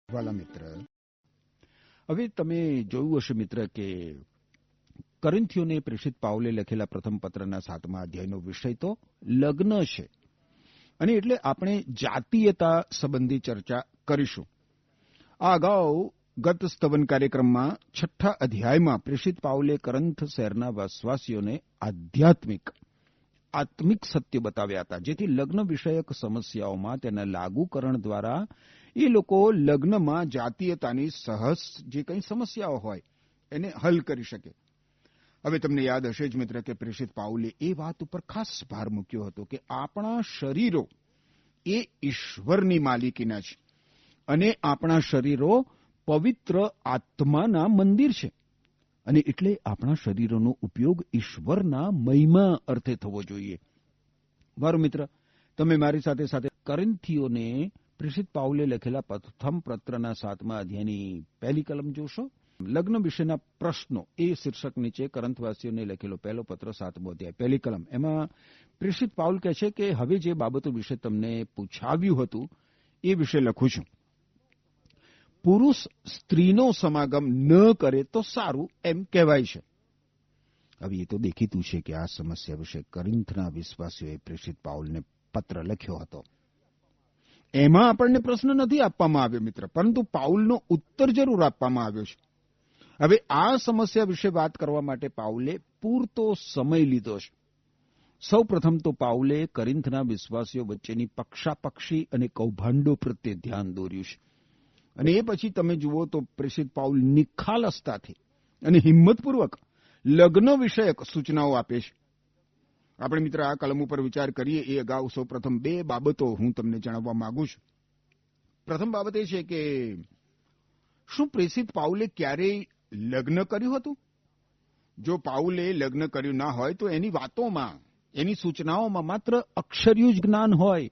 વાલા મિત્ર, હવે તમે જોયું હશે મિત્ર કે કોરિન્થીયોને પ્રેષિત પાઉલે લખેલા પ્રથમ પત્રના 7મા અધ્યાયનો વિષય તો લગ્ન છે. અને એટલે આપણે જાતીયતા સંબંધી ચર્ચા કરીશું. આ અગાઉ ગત સ્તવન કાર્યક્રમમાં 6ઠા અધ્યાયમાં પ્રેષિત પાઉલે કોરિન્થ શહેરના વિશ્વાસીઓને આત્મિક સત્ય બતાવ્યા હતા, જેથી લગ્ન વિષયક સમસ્યાઓમાં તેના લાગુકરણ દ્વારા એ લોકો લગ્નમાં જાતીયતાની સહજ જે કંઈ સમસ્યાઓ હોય એને હલ કરી શકે. હવે તમને યાદ હશે જ મિત્ર કે પ્રેષિત પાઉલે એ વાત ઉપર ખાસ ભાર મૂક્યો હતો કે આપણા શરીરો એ ઈશ્વરની માલિકીના છે અને આપણા શરીરો પવિત્ર આત્માના મંદિર છે. અને એટલે આપણા શરીરોનો ઉપયોગ ઈશ્વરના મહિમા અર્થે થવો જોઈએ. મારો મિત્ર, તમે મારી સાથે સાથે કોરિન્થીયોને પ્રેષિત પાઉલે લખેલા પ્રથમ પત્રના 7મા અધ્યાયની પહેલી કલમ જોશો. લગ્ન વિશેના પ્રશ્નો એ શીર્ષક નીચે કોરિન્થવાસીઓને લખેલો પહેલો પત્ર 7મો અધ્યાય પહેલી કલમ. એમાં પ્રેષિત પાઉલ કહે છે કે હવે જે બાબતો વિશે તમને પૂછાવ્યું હતું એ વિશે લખું છું. પુરુષ સ્ત્રીનો સમાગમ ન કરે તો સારું એમ કહેવાય છે. હવે એ તો દેખીતું છે કે આ સમસ્યા વિશે કોરિન્થના વિશ્વાસીઓએ પ્રેષિત પાઉલને પત્ર લખ્યો હતો. એમાં આપણને પ્રશ્ન નથી આપવામાં આવ્યો મિત્ર, પરંતુ પાઉલનો ઉત્તર જરૂર આપવામાં આવ્યો છે. હવે આ સમસ્યા વિશે વાત કરવા માટે પાઉલે પૂરતો સમય લીધો છે. સૌ પ્રથમ તો પાઉલે કોરિન્થના વિશ્વાસીઓ વચ્ચેની પક્ષાપક્ષી અને કૌભાંડો પ્રત્યે ધ્યાન દોર્યું છે. અને એ પછી તમે જુઓ તો પ્રેષિત પાઉલ નિખાલસતાથી અને હિંમતપૂર્વક લગ્ન વિષયક સૂચનાઓ આપે છે. આપણે મિત્ર આ કલમ ઉપર વિચાર કરીએ એ અગાઉ સૌ પ્રથમ 2 બાબતો હું તમને જણાવવા માંગુ છું. પ્રથમ બાબત એ છે કે શું પ્રેષિત પાઉલે ક્યારેય લગ્ન કર્યું હતું? જો પાઉલે લગ્ન કર્યું ના હોય તો એની વાતોમાં, એની સૂચનાઓમાં માત્ર અક્ષરયું જ જ્ઞાન હોય,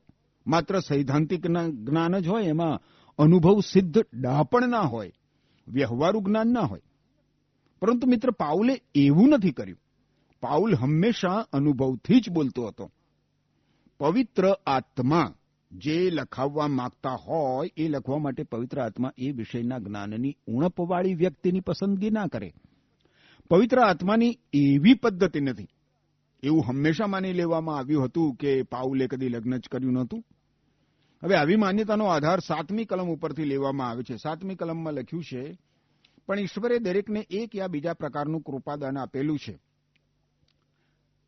માત્ર સૈદ્ધાંતિક જ્ઞાન જ હોય, એમાં અનુભવ સિદ્ધ ડાપણ ના હોય, વ્યવહારુ જ્ઞાન ના હોય. પરંતુ મિત્ર, પાઉલે એવું નથી કર્યું. પાઉલ હંમેશા અનુભવથી જ બોલતો હતો. પવિત્ર આત્મા જે લખાવવા માંગતા હોય એ લખવા માટે પવિત્ર આત્મા એ વિષયના જ્ઞાનની ઉણપવાળી વ્યક્તિની પસંદગી ના કરે. પવિત્ર આત્માની એવી પદ્ધતિ નથી. એવું હંમેશા માની લેવામાં આવ્યું હતું કે પાઉલે કદી લગ્ન જ કર્યું નહોતું. હવે આવી માન્યતાનો આધાર 7મી કલમ ઉપરથી લેવામાં આવે છે. 7મી કલમમાં લખ્યું છે, પણ ઈશ્વરે દરેકને એક યા બીજા પ્રકારનું કૃપાદાન આપેલું છે.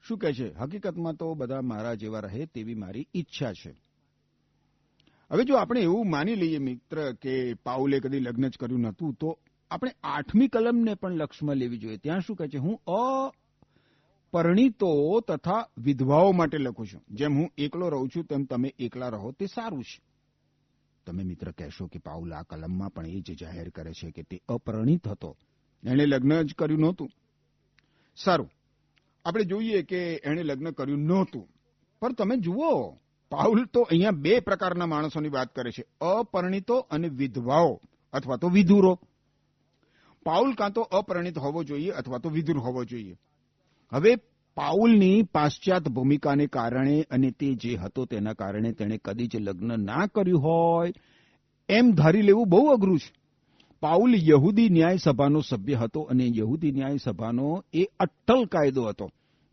શું કહે છે? હકીકતમાં તો બધા મારા જેવા રહે તેવી મારી ઈચ્છા છે. હવે જો આપણે એવું માની લઈએ મિત્ર કે પાઉલે કદી લગ્ન જ કર્યું નહોતું, તો આપણે 8મી કલમને પણ લક્ષમાં લેવી જોઈએ. ત્યાં શું કહે છે? હું અપરિણીતો તથા વિધવાઓ માટે લખું છું. જેમ હું એકલો રહું છું તેમ તમે એકલા રહો તે સારું છે. તમે મિત્ર કહેશો કે પાઉલ આ કલમમાં પણ એ જ જાહેર કરે છે કે તે અપરિણીત હતો, એણે લગ્ન જ કર્યું નહોતું. સારું, આપણે જોઈએ કે એણે લગ્ન કર્યું નહોતું, પણ તમે જુઓ પાઉલ તો અહીંયા 2 પ્રકારના માણસોની વાત કરે છે, અપરિણીતો અને વિધવાઓ અથવા તો વિધુરો. પાઉલ કાં તો અપરિણીત હોવો જોઈએ અથવા તો વિધુર હોવો જોઈએ. હવે પાઉલની પાશ્ચાત ભૂમિકાને કારણે અને તે જે હતો તેના કારણે તેણે કદી જ લગ્ન ના કર્યું હોય એમ ધારી લેવું બહુ અઘરું છે. પાઉલ યહૂદી ન્યાય સભાનો સભ્ય હતો અને યહૂદી ન્યાય સભાનો એ અટ્ટલ કાયદો હતો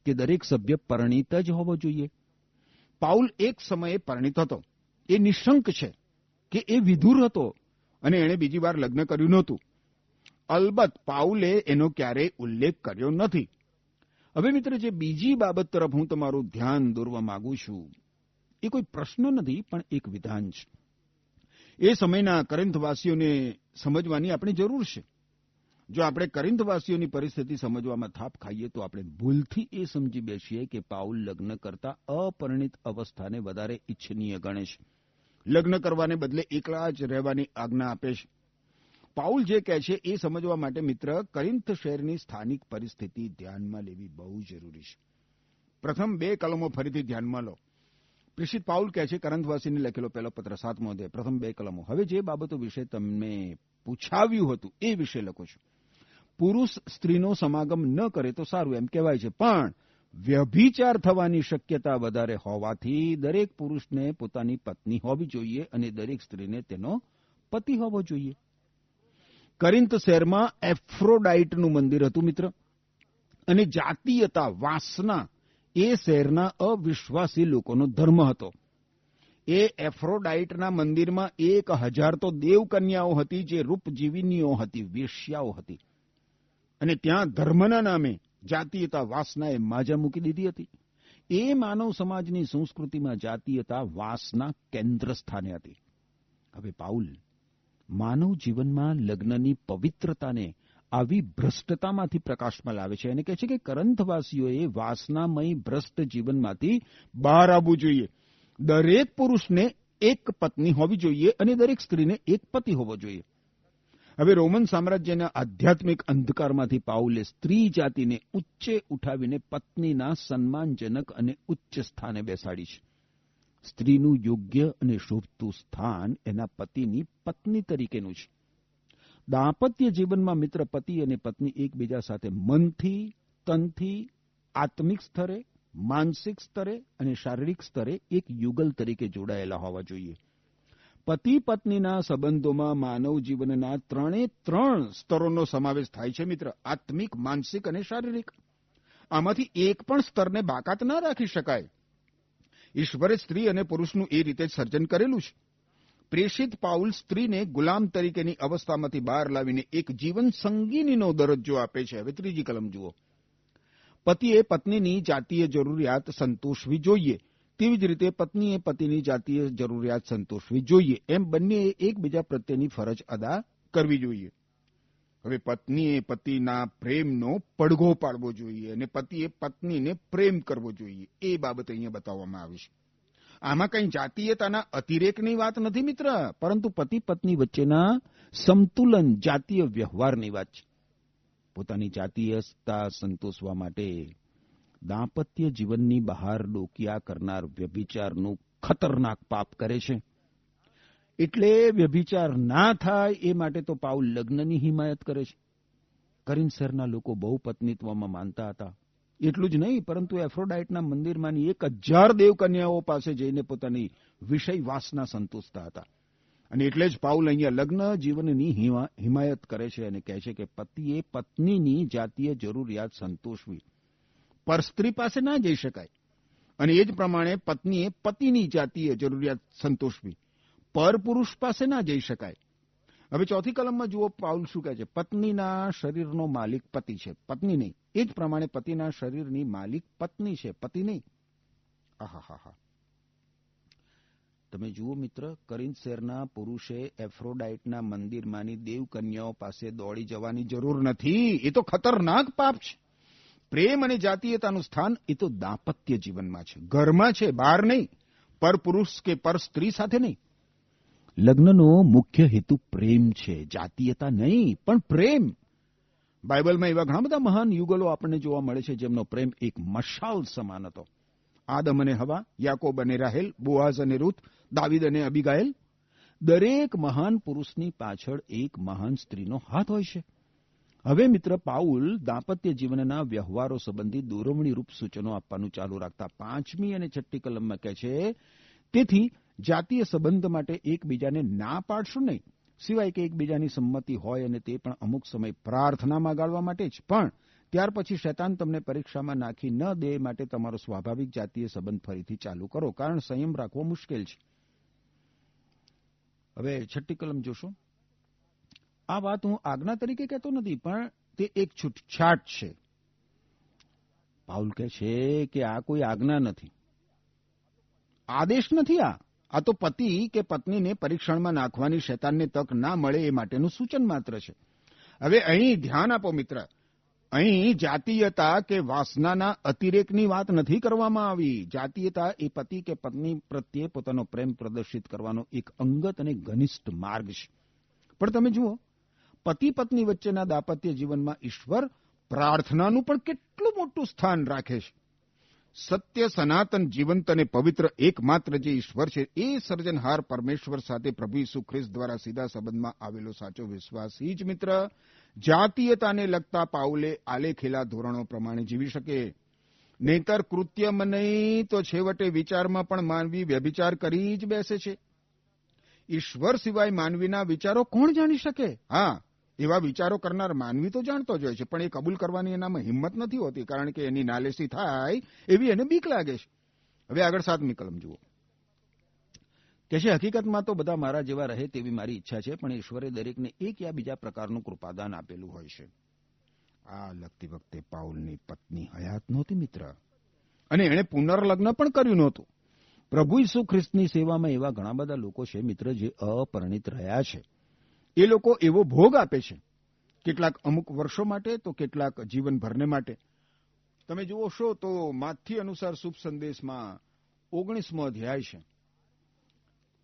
કે દરેક સભ્ય પરિણીત જ હોવો જોઈએ. પાઉલ એક સમયે પરિણીત હતો. એ નિશંક છે કે એ વિધુર હતો અને એણે બીજી વાર લગ્ન કર્યું નહોતું. અલબત્ત પાઉલે એનો ક્યારેય ઉલ્લેખ કર્યો નથી. હવે મિત્ર, જે બીજી બાબત તરફ હું તમારું ધ્યાન દોરવા માંગુ છું એ કોઈ પ્રશ્ન નથી પણ એક વિધાન છે. એ સમયના કોરિન્થવાસીઓને સમજવાની આપણે જરૂર છે. જો આપણે કોરિન્થવાસીઓની પરિસ્થિતિ સમજવામાં થાપ ખાઈએ તો આપણે ભૂલથી એ સમજી બેસીએ કે પાઉલ લગ્ન કરતા અપરિણીત અવસ્થાને વધારે ઇચ્છનીય ગણે છે. લગ્ન કરવાને બદલે એકલા જ રહેવાની આજ્ઞા આપે છે. પાઉલ જે કહે છે એ સમજવા માટે મિત્ર કોરિન્થ શહેરની સ્થાનિક પરિસ્થિતિ ધ્યાનમાં લેવી બહુ જરૂરી છે. પ્રથમ 2 કલમો ફરીથી ધ્યાનમાં લો. પ્રેષિત પાઉલ કહે છે, કોરિન્થવાસીને લખેલો પહેલો પત્ર 7મો અધ્યાય પ્રથમ 2 કલમો. હવે જે બાબતો વિશે તમને પૂછાવ્યું હતું એ વિશે લખું છું. પુરુષ સ્ત્રીનો સમાગમ ન કરે તો સારું એમ કહેવાય છે, પણ વ્યભિચાર થવાની શક્યતા વધારે હોવાથી દરેક પુરુષને પોતાની પત્ની હોવી જોઈએ અને દરેક સ્ત્રીને તેનો પતિ હોવો જોઈએ. કરિન્થ શહેરમાં એફ્રોડાઇટનું મંદિર હતું મિત્ર, અને જાતીયતા, વાસના એ શહેરના અવિશ્વાસી લોકોનો ધર્મ હતો. એ એફ્રોડાઇટના મંદિરમાં 1000 તો દેવકન્યાઓ હતી, જે રૂપજીવિનીઓ હતી, વેશ્યાઓ હતી. અને ત્યાં ધર્મના નામે જાતીયતા, વાસનાએ માજા મૂકી દીધી હતી. એ માનવ સમાજની સંસ્કૃતિમાં જાતીયતા, વાસના કેન્દ્ર સ્થાને હતી. હવે પાઉલ માનવ જીવનમાં લગ્નની પવિત્રતાને આવી ભ્રષ્ટતામાંથી પ્રકાશમાં લાવે છે અને કહે છે કે કરંથવાસીઓએ વાસનામય ભ્રષ્ટ જીવનમાંથી બહાર આવવું જોઈએ. દરેક પુરુષને એક પત્ની હોવી જોઈએ અને દરેક સ્ત્રીને એક પતિ હોવો જોઈએ. હવે રોમન સામ્રાજ્યના આધ્યાત્મિક અંધકારમાંથી પાઉલે સ્ત્રી જાતિને ઉચ્ચે ઉઠાવીને પત્નીના સન્માનજનક અને ઉચ્ચ સ્થાને બેસાડી છે. સ્ત્રીનું યોગ્ય અને શોભતું સ્થાન એના પતિની પત્ની તરીકેનું છે. દાંપત્ય જીવનમાં મિત્ર, પતિ અને પત્ની એકબીજા સાથે મનથી, તનથી, આત્મિક સ્તરે, માનસિક સ્તરે અને શારીરિક સ્તરે એક યુગલ તરીકે જોડાયેલા હોવા જોઈએ. પતિ પત્નીના સંબંધોમાં માનવ જીવનના 3 સ્તરોનો સમાવેશ થાય છે મિત્ર, આત્મિક, માનસિક અને શારીરિક. આમાંથી એક પણ સ્તરને બાકાત ના રાખી શકાય. ઈશ્વરે સ્ત્રી અને પુરુષનું એ રીતે જ સર્જન કરેલું છે. પ્રેષિત પાઉલ સ્ત્રીને ગુલામ તરીકેની અવસ્થામાંથી બહાર લાવીને એક જીવન સંગીનીનો દરજ્જો આપે છે. હવે 3જી કલમ જુઓ. પતિએ પત્નીની જાતીય જરૂરિયાત સંતોષવી જોઈએ, તેવી જ રીતે પત્નીએ પતિની જાતીય જરૂરિયાત સંતોષવી જોઈએ. એમ બંનેએ એકબીજા પ્રત્યેની ફરજ અદા કરવી જોઈએ. હવે પત્નીએ પતિના પ્રેમનો પડઘો પાડવો જોઈએ અને પતિએ પત્નીને પ્રેમ કરવો જોઈએ. એ બાબત અહીંયા બતાવવામાં આવી છે. આમાં કંઈ જાતીયતાના અતિરેકની વાત નથી મિત્ર, પરંતુ પતિ પત્ની વચ્ચેના સમતુલન જાતીય વ્યવહારની વાત છે. પોતાની જાતીયતા સંતોષવા માટે દાંપત્ય જીવનની બહાર ડોકિયા કરનાર વ્યભિચારનું ખતરનાક પાપ કરે છે. એટલે વ્યભિચાર ના થાય એ માટે તો પાઉલ લગ્નની હિમાયત કરે છે. કરિન્થ શહેરના લોકો બહુ પત્નીત્વમાં માનતા હતા. એટલું જ નહીં, પરંતુ એફ્રોડાઇટના મંદિરમાંની 1000 દેવકન્યાઓ પાસે જઈને પોતાની વિષય વાસના સંતોષતા હતા. અને એટલે જ પાઉલ અહીંયા લગ્ન જીવનની હિમાયત કરે છે અને કહે છે કે પતિએ પત્નીની જાતીય જરૂરિયાત સંતોષવી. પર સ્ત્રી પાસે ના જઈ શકાય. અને એ જ પ્રમાણે પત્નીએ પતિની જાતીય જરૂરિયાત સંતોષવી. પર પુરુષ પાસે ના જઈ શકાય. હવે 4થી કલમમાં જુઓ પાઉલ શું કહે છે. પત્નીના શરીરનો માલિક પતિ છે, પત્ની નહીં. એ જ પ્રમાણે પતિના શરીરની માલિક પત્ની છે, પતિ નહીં. આહાહા. તમે જુઓ મિત્ર, કરિન્થ શહેરના પુરુષે એફ્રોડાઇટના મંદિરમાંની દેવકન્યાઓ પાસે દોડી જવાની જરૂર નથી. એ તો ખતરનાક પાપ છે. પ્રેમ અને જાતીયતાનું સ્થાન એ તો દાંપત્ય જીવનમાં છે, ઘરમાં છે, બહાર નહીં. પર પુરુષ કે પર સ્ત્રી સાથે નહીં. લગ્નનો મુખ્ય હેતુ પ્રેમ છે, જાતીયતા નહીં, પણ પ્રેમ. બાઇબલમાં એવા ઘણા બધા મહાન યુગલો આપણને જોવા મળે છે જેમનો પ્રેમ એક મશાલ સમાન હતો. આદમ અને હવા, યાકોબ અને રાહેલ, બોઆઝ અને રૂથ, દાવીદ અને અબીગાયલ. દરેક મહાન પુરુષની પાછળ એક મહાન સ્ત્રીનો હાથ હોય છે. હવે મિત્ર, પાઉલ દાંપત્ય જીવનના વ્યવહારો સંબંધી દોરવણી રૂપ સૂચનો આપવાનું ચાલુ રાખતા 5મી અને 6ઠ્ઠી કલમમાં કહે છે, તેથી જાતીય સંબંધ માટે એકબીજાને ના પાડશો નહીં, સિવાય કે એકબીજાની સંમતિ હોય અને તે પણ અમુક સમય પ્રાર્થનામાં ગાળવા માટે જ. પણ ત્યાર પછી શૈતાન તમને પરીક્ષામાં નાખી ન દે માટે તમારો સ્વાભાવિક જાતીય સંબંધ ફરીથી ચાલુ કરો, કારણ સંયમ રાખવો મુશ્કેલ છે. હવે 6ઠ્ઠી કલમ જોશો. આ વાત હું આજ્ઞા તરીકે કહેતો નથી, પણ તે એક છૂટછાટ છે. પાઉલ કહે છે કે આ કોઈ આજ્ઞા નથી, આદેશ નથી. આ તો પતિ કે પત્નીને પરીક્ષણમાં નાખવાની શૈતાનને તક ના મળે એ માટેનું સૂચન માત્ર છે. હવે અહીં ધ્યાન આપો મિત્ર, અહીં જાતીયતા કે વાસનાના અતિરેકની વાત નથી કરવામાં આવી. જાતીયતા એ પતિ કે પત્ની પ્રત્યે પોતાનો પ્રેમ પ્રદર્શિત કરવાનો એક અંગત અને ઘનિષ્ઠ માર્ગ છે. પણ તમે જુઓ, પતિ પત્ની વચ્ચેના દાંપત્ય જીવનમાં ઈશ્વર પ્રાર્થનાનું પણ કેટલું મોટું સ્થાન રાખે છે. સત્ય, સનાતન, જીવંત અને પવિત્ર એકમાત્ર જે ઈશ્વર છે, એ સર્જનહાર પરમેશ્વર સાથે પ્રભુ ઈસુ ખ્રિસ્ત દ્વારા સીધા સંબંધમાં આવેલો સાચો વિશ્વાસી જ મિત્ર જાતીયતાને લગતા પાઉલે આલેખેલા ધોરણો પ્રમાણે જીવી શકે. નહીતર કૃત્યમાં નહીં તો છેવટે વિચારમાં પણ માનવી વ્યભિચાર કરી જ બેસે છે. ઈશ્વર સિવાય માનવીના વિચારો કોણ જાણી શકે? હા, એવા વિચારો કરનાર માનવી તો જાણતો જ હોય છે, પણ એ કબૂલ કરવાની એનામાં હિંમત નથી હોતી, કારણ કે એની નાલેસી થાય એવી એને બીક લાગે છે. હવે આગળ 7મી કલમ જુઓ. કે છે, હકીકતમાં તો બધા મારા જેવા રહે તેવી મારી ઈચ્છા છે, પણ ઈશ્વરે દરેકને એક યા બીજા પ્રકારનું કૃપાદાન આપેલું હોય છે. આ લખતી વખતે પાઉલની પત્ની હયાત નહોતી મિત્ર, અને એણે પુનર્લગ્ન પણ કર્યું નહોતું. પ્રભુ ઈસુ ખ્રિસ્તની સેવામાં એવા ઘણા બધા લોકો છે મિત્ર જે અપરિણિત રહ્યા છે. એ લોકો એવો ભોગ આપે છે, કેટલાક અમુક વર્ષો માટે તો કેટલાક જીવનભરને માટે. તમે જુઓ છો તો માથી અનુસાર શુભ સંદેશમાં 19મો અધ્યાય છે,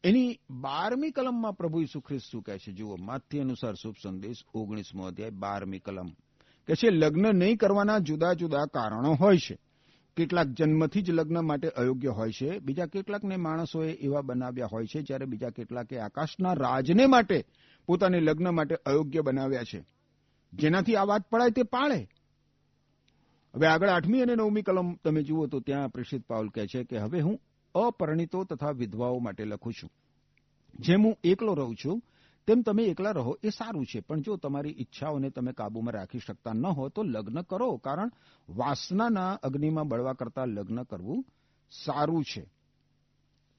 એની 12મી કલમમાં પ્રભુ ઈસુ ખ્રિસ્ત શું કહે છે જુઓ. માથી અનુસાર શુભ સંદેશ 19મો અધ્યાય 12મી કલમ કે છે, લગ્ન નહીં કરવાના જુદા જુદા કારણો હોય છે. કેટલાક જન્મથી જ લગ્ન માટે અયોગ્ય હોય છે, બીજા કેટલાકને માણસોએ એવા બનાવ્યા હોય છે, જ્યારે બીજા કેટલાકે આકાશના રાજને માટે પોતાને લગ્ન માટે અયોગ્ય બનાવ્યા છે. જેનાથી આ વાત પડાય તે પાળે. હવે આગળ 8મી અને 9મી કલમ તમે જુઓ તો ત્યાં પ્રેષિત પાઉલ કહે છે કે હવે હું અપરિણિતો તથા વિધવાઓ માટે લખું છું. જેમ હું એકલો રહું છું તેમ તમે એકલા રહો, એ સારું છે. પણ જો તમારી ઈચ્છાઓને તમે કાબૂમાં રાખી શકતા ન હો તો લગ્ન કરો, કારણ વાસનાના અગ્નિમાં બળવા કરતાં લગ્ન કરવું સારું છે.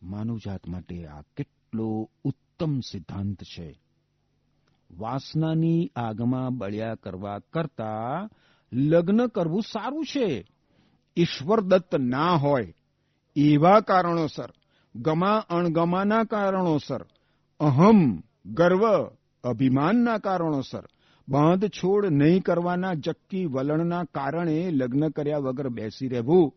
માનવજાત માટે આ કેટલો ઉત્તમ સિદ્ધાંત છે. વાસનાની આગમાં બળ્યા કરવા કરતા લગ્ન કરવું સારું છે. ઈશ્વર દત્ત ના હોય એવા કારણોસર, ગમા અણગમાના કારણોસર, અહમ, ગર્વ, અભિમાનના કારણોસર, બાંધછોડ નહીં કરવાના જક્કી વલણના કારણે લગ્ન કર્યા વગર બેસી રહેવું,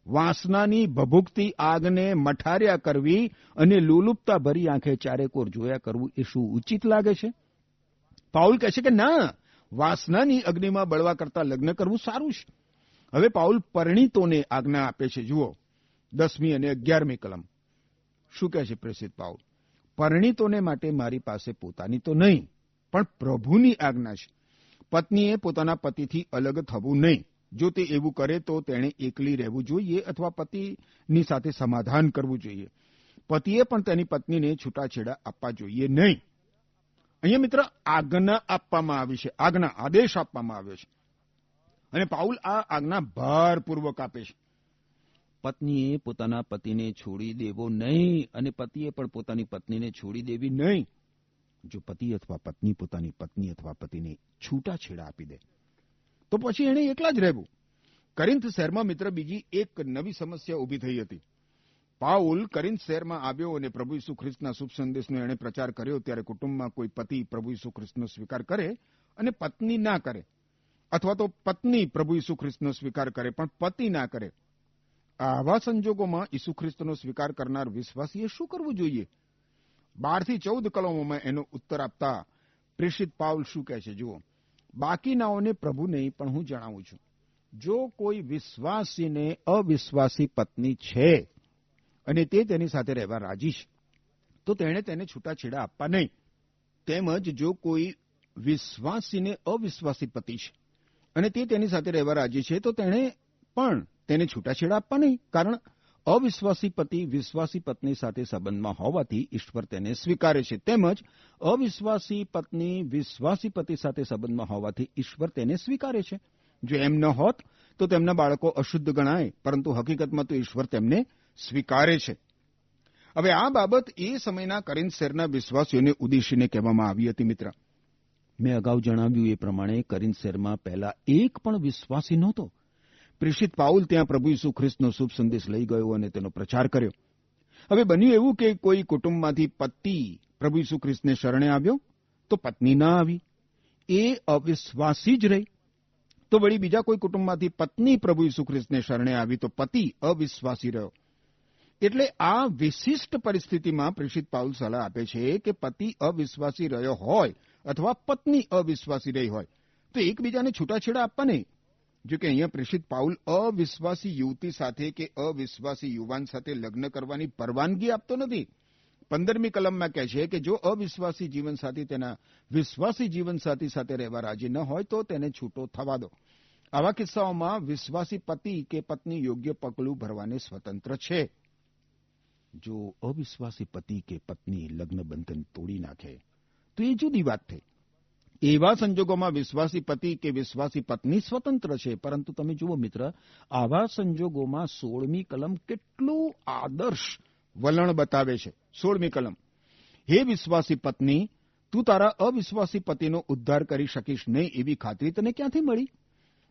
વાસનાની ભભૂકતી આગને મઠાર્યા કરવી અને લુલુપતા ભરી આંખે ચારેકોર જોયા કરવું, એ શું ઉચિત લાગે છે? પાઉલ કહે છે કે ના, વાસનાની અગ્નિમાં બળવા કરતા લગ્ન કરવું સારું છે. હવે પાઉલ પરિણીતોને આજ્ઞા આપે છે. જુઓ 10મી અને 11મી કલમ શું કહે છે પ્રેષિત પાઉલ. પરિણીતોને માટે મારી પાસે પોતાની તો નહીં, પણ પ્રભુની આજ્ઞા છે. પત્નીએ પોતાના પતિથી અલગ થવું નહીં. જો તે એવું કરે તો તેણે એકલી રહેવું જોઈએ અથવા પતિની સાથે સમાધાન કરવું જોઈએ. પતિએ પણ તેની પત્નીને છૂટાછેડા આપવા જોઈએ નહીં. અહીંયા મિત્ર આજ્ઞા આપવામાં આવી છે, આજ્ઞા, આદેશ આપવામાં આવ્યો છે. અને પાઉલ આ આજ્ઞા ભારપૂર્વક આપે છે. પત્નીએ પોતાના પતિને છોડી દેવો નહીં અને પતિએ પણ પોતાની પત્નીને છોડી દેવી નહીં. જો પતિ અથવા પત્ની પોતાની પત્ની અથવા પતિને છૂટાછેડા આપી દે તો પછી એણે એકલા જ રહેવું. કરિન્થ શહેરમાં મિત્ર બીજી એક નવી સમસ્યા ઊભી થઈ હતી. પાઉલ કરિન્થ શહેરમાં આવ્યો અને પ્રભુ ઈસુ ખ્રિસ્તના શુભ સંદેશનો એણે પ્રચાર કર્યો. ત્યારે કુટુંબમાં કોઈ પતિ પ્રભુ ઈસુ ખ્રિસ્તનો સ્વીકાર કરે અને પત્ની ના કરે, અથવા તો પત્ની પ્રભુ ઈસુ ખ્રિસ્તનો સ્વીકાર કરે પણ પતિ ના કરે, આવા સંજોગોમાં ઈસુ ખ્રિસ્તનો સ્વીકાર કરનાર વિશ્વાસીએ શું કરવું જોઈએ? 12 થી 14 કલમોમાં એનો ઉત્તર આપતા પ્રેષિત પાઉલ શું કહે છે જુઓ. બાકીનાઓને પ્રભુ નહીં, પણ હું જણાવું છું, જો કોઈ વિશ્વાસીને અવિશ્વાસી પત્ની છે અને તે તેની સાથે રહેવા રાજી છે તો તેણે તેને છૂટાછેડા આપવા નહીં. તેમજ જો કોઈ વિશ્વાસીને અવિશ્વાસી પતિ છે અને તે તેની સાથે રહેવા રાજી છે તો તેણે પણ તેને છૂટાછેડા આપવા નહીં, કારણ અવિશ્વાસી પતિ વિશ્વાસી પત્ની સાથે સંબંધમાં હોવાથી ઈશ્વર તેને સ્વીકારે છે. તેમજ અવિશ્વાસી પત્ની વિશ્વાસી પતિ સાથે સંબંધમાં હોવાથી ઈશ્વર તેને સ્વીકારે છે. જો એમ ન હોત તો તેમના બાળકો અશુદ્ધ ગણાય, પરંતુ હકીકતમાં તો ઈશ્વર તેમને સ્વીકારે છે. હવે આ બાબત એ સમયના કરિન્થ શહેરના વિશ્વાસીઓને ઉદ્દેશીને કહેવામાં આવી હતી. મિત્ર, મેં અગાઉ જણાવ્યું એ પ્રમાણે કરિન્થ શહેરમાં પહેલા એક પણ વિશ્વાસી નહોતો. પ્રેષિત પાઉલ ત્યાં પ્રભુ ઈસુ ખ્રિસ્તનો શુભ સંદેશ લઈ ગયો અને તેનો પ્રચાર કર્યો. હવે બન્યું એવું કે કોઈ કુટુંબમાંથી પતિ પ્રભુ ઈસુ ખ્રિસ્તને શરણે આવ્યો તો પત્ની ના આવી, એ અવિશ્વાસી જ રહી. તો વળી બીજા કોઈ કુટુંબમાંથી પત્ની પ્રભુ ઈસુ ખ્રિસ્તને શરણે આવી તો પતિ અવિશ્વાસી રહ્યો. એટલે આ વિશિષ્ટ પરિસ્થિતિમાં પ્રેષિત પાઉલ સલાહ આપે છે કે પતિ અવિશ્વાસી રહ્યો હોય અથવા પત્ની અવિશ્વાસી રહી હોય તો એકબીજાને છૂટાછેડા આપવા નહીં. જો કે અહીંયા પ્રેષિત પાઉલ અવિશ્વાસી યુવતી સાથે કે અવિશ્વાસી યુવાન સાથે લગ્ન કરવાની પરવાનગી આપતો નથી. 15મી કલમમાં કહે છે કે જો અવિશ્વાસી જીવનસાથી તેના વિશ્વાસી જીવનસાથી સાથે રહેવા રાજી ન હોય તો તેને છૂટો થવા દો. આવા કિસ્સાઓમાં વિશ્વાસી પતિ કે પત્ની યોગ્ય પગલું ભરવાને સ્વતંત્ર છે. જો અવિશ્વાસી પતિ કે પત્ની લગ્ન બંધન તોડી નાખે તો એ જુદી વાત થઈ. એવા સંજોગોમાં વિશ્વાસી પતિ કે વિશ્વાસી પત્ની સ્વતંત્ર છે. પરંતુ તમે જુઓ મિત્ર, આવા સંજોગોમાં 16મી કલમ કેટલું આદર્શ વલણ બતાવે છે. 16મી કલમ: હે વિશ્વાસી પત્ની, તું તારા અવિશ્વાસી પતિનો ઉદ્ધાર કરી શકીશ નહીં એવી ખાતરી તને ક્યાંથી મળી?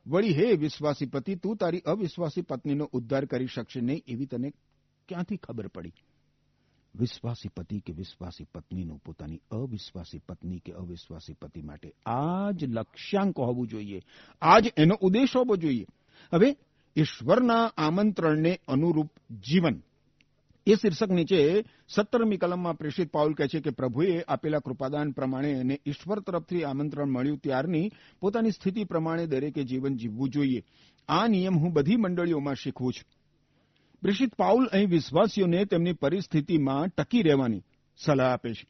વળી હે વિશ્વાસી પતિ, તું તારી અવિશ્વાસી પત્નીનો ઉદ્ધાર કરી શકશે નહીં એવી તને ક્યાંથી ખબર પડી? વિશ્વાસી પતિ કે વિશ્વાસી પત્નીનું પોતાની અવિશ્વાસી પત્ની કે અવિશ્વાસી પતિ માટે આ જ લક્ષ્યાંક હોવું જોઈએ, આ જ એનો ઉદ્દેશ હોવો જોઈએ. હવે ઈશ્વરના આમંત્રણને અનુરૂપ જીવન, એ શીર્ષક નીચે 17મી કલમમાં પ્રેષિત પાઉલ કહે છે કે પ્રભુએ આપેલા કૃપાદાન પ્રમાણે અને ઈશ્વર તરફથી આમંત્રણ મળ્યું ત્યારની પોતાની સ્થિતિ પ્રમાણે દરેકે જીવન જીવવું જોઈએ. આ નિયમ હું બધી મંડળીઓમાં શીખવું છું. પ્રેષિત પાઉલ અહીં વિશ્વાસીઓને તેમની પરિસ્થિતિમાં ટકી રહેવાની સલાહ આપે છે.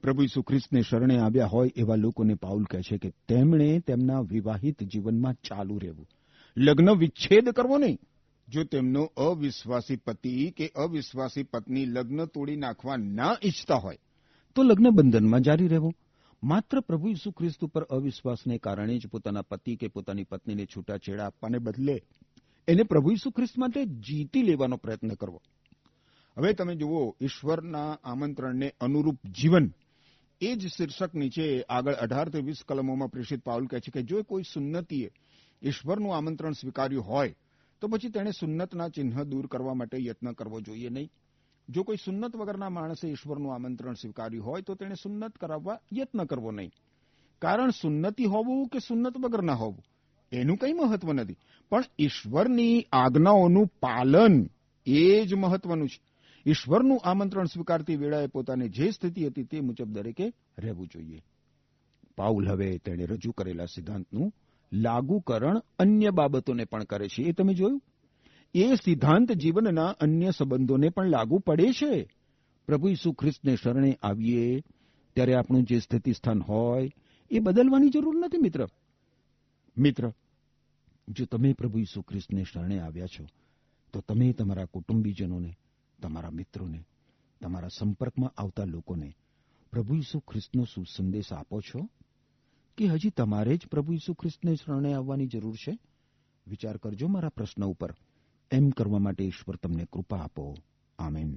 પ્રભુ ઈસુ ખ્રિસ્તને શરણે આવ્યા હોય એવા લોકોને પાઉલ કહે છે કે તેમણે તેમના વિવાહિત જીવનમાં ચાલુ રહેવું, લગ્ન વિચ્છેદ કરવો નહીં. જો તેમનો અવિશ્વાસી પતિ કે અવિશ્વાસી પત્ની લગ્ન તોડી નાખવા ના ઈચ્છતા હોય તો લગ્ન બંધનમાં જારી રહેવું. માત્ર પ્રભુ ઈસુ ખ્રિસ્ત ઉપર અવિશ્વાસને કારણે જ પોતાના પતિ કે પોતાની પત્નીને છૂટાછેડા આપવાને બદલે એને પ્રભુ ઈસુ ખ્રિસ્ત માટે જીતી લેવાનો પ્રયત્ન કરવો. હવે તમે જુઓ, ઈશ્વરના આમંત્રણને અનુરૂપ જીવન, એ જ શીર્ષક નીચે આગળ 18 થી 20 કલમોમાં પ્રેષિત પાઉલ કહે છે કે જો કોઈ સુન્નતીએ ઈશ્વરનું આમંત્રણ સ્વીકાર્યું હોય તો પછી તેણે સુન્નતના ચિહ્ન દૂર કરવા માટે યત્ન કરવો જોઈએ નહીં. જો કોઈ સુન્નત વગરના માણસે ઈશ્વરનું આમંત્રણ સ્વીકાર્યું હોય તો તેણે સુન્નત કરાવવા યત્ન કરવો નહીં. કારણ સુન્નતી હોવું કે સુન્નત વગરના હોવું એનું કંઈ મહત્વ નથી, પણ ઈશ્વરની આજ્ઞાઓનું પાલન એ જ મહત્વનું છે. ઈશ્વરનું આમંત્રણ સ્વીકારતી વેળાએ પોતાને જે સ્થિતિ હતી તે મુજબ દરેકે રહેવું જોઈએ. પાઉલ હવે તેણે રજૂ કરેલા સિદ્ધાંતનું લાગુકરણ અન્ય બાબતોને પણ કરે છે. એ તમે જોયું? એ સિદ્ધાંત જીવનના અન્ય સંબંધોને પણ લાગુ પડે છે. પ્રભુ ઈસુ ખ્રિસ્તને શરણે આવીએ ત્યારે આપણું જે સ્થિતિ સ્થાન હોય એ બદલવાની જરૂર નથી. મિત્ર, જો તમે પ્રભુ ઈસુ ખ્રિસ્તને શરણે આવ્યા છો તો તમે તમારા કુટુંબીજનોને, તમારા મિત્રોને, તમારા સંપર્કમાં આવતા લોકોને પ્રભુ ઈસુ ખ્રિસ્તનો સુસંદેશ આપો છો કે હજી તમારે જ પ્રભુ ઈસુ ખ્રિસ્તને શરણે આવવાની જરૂર છે? વિચાર કરજો મારા પ્રશ્ન ઉપર. એમ કરવા માટે ઈશ્વર તમને કૃપા આપો. આમેન.